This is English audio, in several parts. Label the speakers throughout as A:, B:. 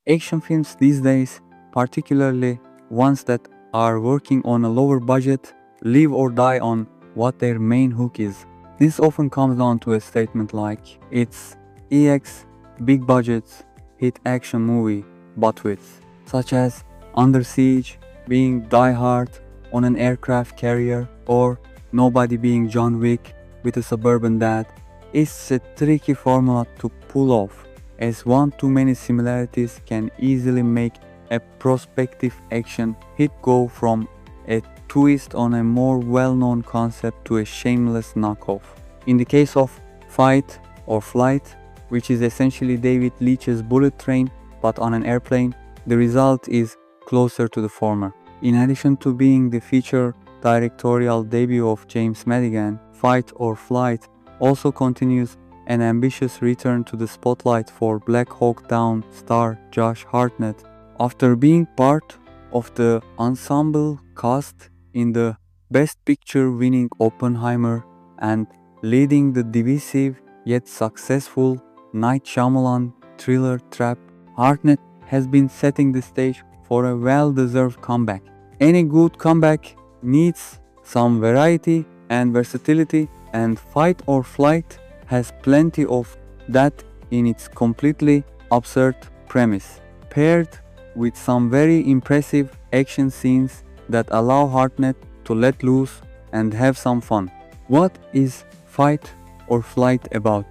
A: Action films these days, particularly ones that are working on a lower budget, live or die on what their main hook is. This often comes down to a statement like, it's EX, big budgets, hit action movie, but with, such as Under Siege being Die Hard on an aircraft carrier, or Nobody being John Wick with a suburban dad. It's a tricky formula to pull off, as one too many similarities can easily make a prospective action hit go from a twist on a more well-known concept to a shameless knockoff. In the case of Fight or Flight, which is essentially David Leitch's Bullet Train but on an airplane, the result is closer to the former. In addition to being the feature directorial debut of James Madigan, Fight or Flight also continues an ambitious return to the spotlight for Black Hawk Down star Josh Hartnett. After being part of the ensemble cast in the Best Picture winning Oppenheimer and leading the divisive yet successful Night Shyamalan thriller Trap, Hartnett has been setting the stage for a well-deserved comeback. Any good comeback needs some variety and versatility, and Fight or Flight has plenty of that in its completely absurd premise, paired with some very impressive action scenes that allow Hartnett to let loose and have some fun. What is Fight or Flight about?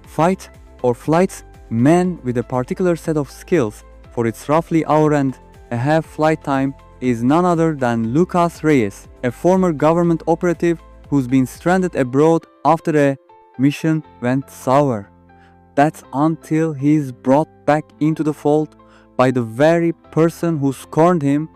A: Fight or Flight's man with a particular set of skills for its roughly hour and a half flight time is none other than Lucas Reyes, a former government operative who's been stranded abroad after a mission went sour. That's until he's brought back into the fold by the very person who scorned him,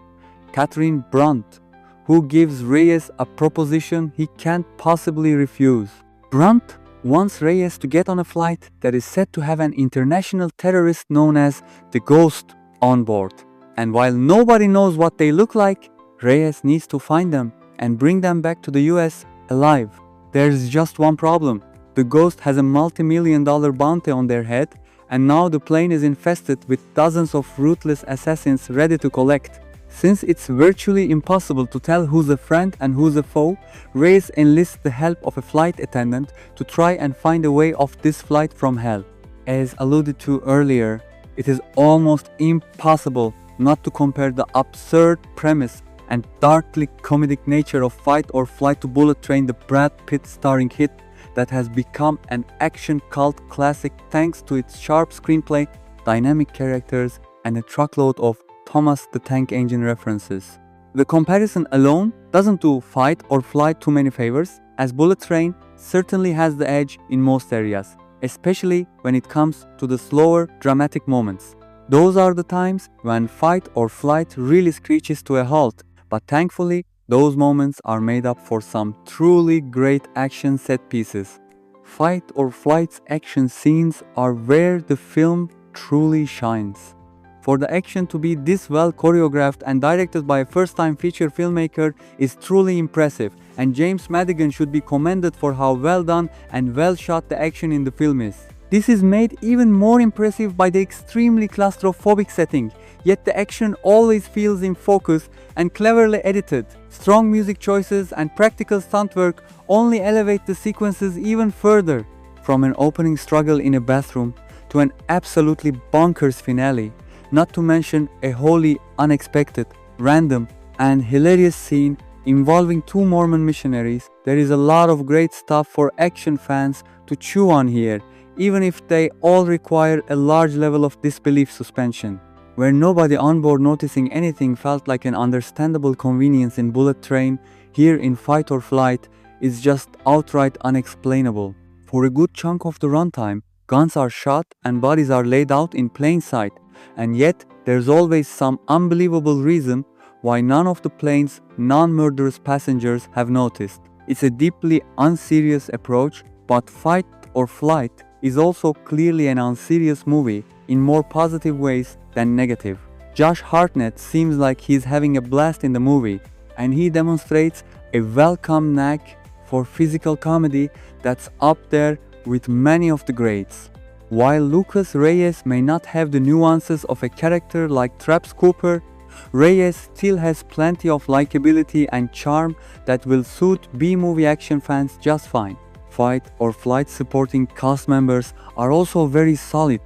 A: Catherine Brunt, who gives Reyes a proposition he can't possibly refuse. Brunt wants Reyes to get on a flight that is said to have an international terrorist known as the Ghost on board. And while nobody knows what they look like, Reyes needs to find them and bring them back to the US alive. There's just one problem. The Ghost has a multi-million-dollar bounty on their head, and now the plane is infested with dozens of ruthless assassins ready to collect. Since it's virtually impossible to tell who's a friend and who's a foe, Reyes enlists the help of a flight attendant to try and find a way off this flight from hell. As alluded to earlier, it is almost impossible not to compare the absurd premise and darkly comedic nature of Fight or Flight to Bullet Train, the Brad Pitt starring hit that has become an action cult classic thanks to its sharp screenplay, dynamic characters, and a truckload of Thomas the Tank Engine references. The comparison alone doesn't do Fight or Flight too many favors, as Bullet Train certainly has the edge in most areas, especially when it comes to the slower, dramatic moments. Those are the times when Fight or Flight really screeches to a halt, but thankfully, those moments are made up for some truly great action set pieces. Fight or Flight's action scenes are where the film truly shines. For the action to be this well choreographed and directed by a first-time feature filmmaker is truly impressive, and James Madigan should be commended for how well done and well shot the action in the film is. This is made even more impressive by the extremely claustrophobic setting, yet the action always feels in focus and cleverly edited. Strong music choices and practical stunt work only elevate the sequences even further. From an opening struggle in a bathroom to an absolutely bonkers finale, not to mention a wholly unexpected, random, and hilarious scene involving two Mormon missionaries, there is a lot of great stuff for action fans to chew on here, even if they all require a large level of disbelief suspension. Where nobody on board noticing anything felt like an understandable convenience in Bullet Train, here in Fight or Flight is just outright unexplainable. For a good chunk of the runtime, guns are shot and bodies are laid out in plain sight, and yet there's always some unbelievable reason why none of the plane's non-murderous passengers have noticed. It's a deeply unserious approach, but Fight or Flight is also clearly an unserious movie in more positive ways than negative. Josh Hartnett seems like he's having a blast in the movie, and he demonstrates a welcome knack for physical comedy that's up there with many of the greats. While Lucas Reyes may not have the nuances of a character like Traps Cooper, Reyes still has plenty of likability and charm that will suit B-movie action fans just fine. Fight or Flight supporting cast members are also very solid,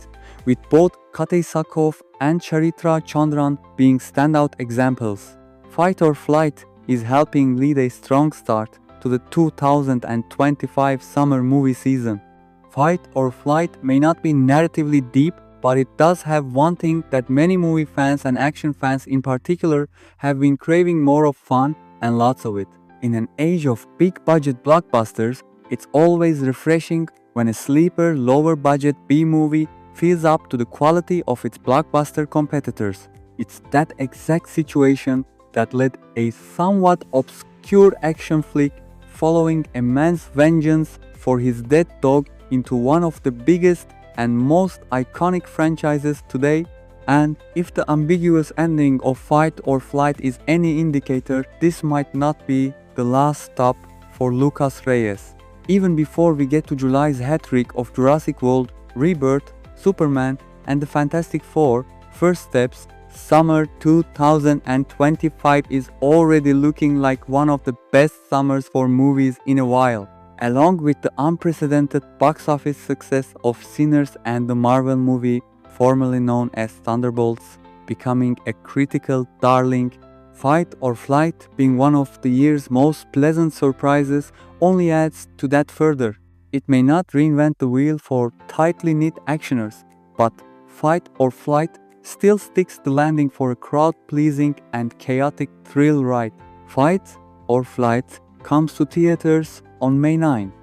A: with both Katey Sackhoff and Charitra Chandran being standout examples. Fight or Flight is helping lead a strong start to the 2025 summer movie season. Fight or Flight may not be narratively deep, but it does have one thing that many movie fans and action fans in particular have been craving: more of fun and lots of it. In an age of big budget blockbusters, it's always refreshing when a sleeper, lower budget B-movie feels up to the quality of its blockbuster competitors. It's that exact situation that led a somewhat obscure action flick following a man's vengeance for his dead dog into one of the biggest and most iconic franchises today. And if the ambiguous ending of Fight or Flight is any indicator, this might not be the last stop for Lucas Reyes. Even before we get to July's hat-trick of Jurassic World, Rebirth, Superman, and the Fantastic Four, First Steps, summer 2025 is already looking like one of the best summers for movies in a while. Along with the unprecedented box office success of Sinners and the Marvel movie formerly known as Thunderbolts becoming a critical darling, Fight or Flight being one of the year's most pleasant surprises only adds to that further. It may not reinvent the wheel for tightly knit actioners, but Fight or Flight still sticks the landing for a crowd-pleasing and chaotic thrill ride. Fight or Flight comes to theaters on May 9.